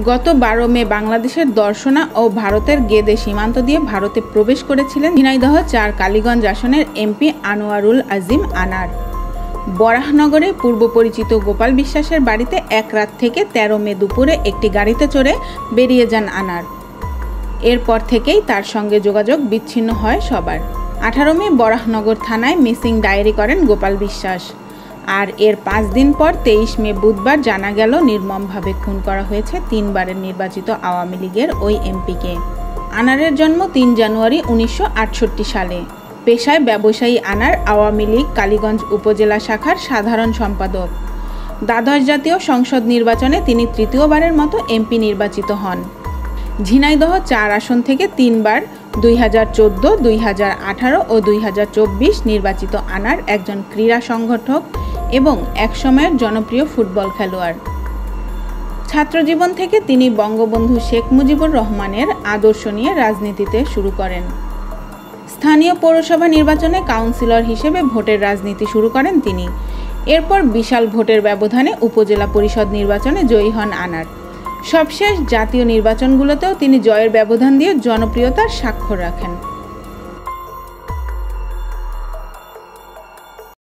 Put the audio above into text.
গত 12 মে বাংলাদেশের দর্শনা ও ভারতের গেদে সীমান্ত দিয়ে ভারতে প্রবেশ করেছিলেন ঝিনাইদহ ৪ কালীগঞ্জ আসনের এমপি আনোয়ারুল আজিম আনার। বরাহনগরে পূর্ব পরিচিত গোপাল বিশ্বাসের বাড়িতে এক রাত থেকে 13 মে দুপুরে একটি গাড়িতে চড়ে বেরিয়ে যান আনার। এরপর থেকেই তার সঙ্গে যোগাযোগ বিচ্ছিন্ন হয় সবার। 18 মে বরাহনগর থানায় মিসিং ডায়েরি করেন গোপাল বিশ্বাস। আর এর 5 দিন পর 23 মে বুধবার জানা গেল নির্মমভাবে খুন করা হয়েছে 3 বারের নির্বাচিত আওয়ামী লীগের ওই এমপিকে। আনারের জন্ম 3 জানুয়ারি 1968 সালে। পেশায় ব্যবসায়ী আনার আওয়ামী লীগ কালীগঞ্জ উপজেলা শাখার সাধারণ সম্পাদক। দ্বাদশ জাতীয় সংসদ নির্বাচনে তিনি তৃতীয়বারের মতো এমপি নির্বাচিত হন। ঝিনাইদহ 4 আসন থেকে 3 বার 2014, 2018 ও 2024 নির্বাচিত আনার একজন ক্রীড়া সংগঠক এবং একসময়ের জনপ্রিয় ফুটবল খেলোয়াড়। ছাত্রজীবন থেকে তিনি বঙ্গবন্ধু শেখ মুজিবুর রহমানের আদর্শ নিয়ে রাজনীতিতে শুরু করেন। স্থানীয় পৌরসভা নির্বাচনে কাউন্সিলর হিসেবে ভোটের রাজনীতি শুরু করেন তিনি। এরপর বিশাল ভোটের ব্যবধানে উপজেলা পরিষদ নির্বাচনে জয়ী হন আনার। সবশেষ জাতীয় নির্বাচনগুলোতেও তিনি জয়ের ব্যবধান দিয়ে জনপ্রিয়তার স্বাক্ষর রাখেন।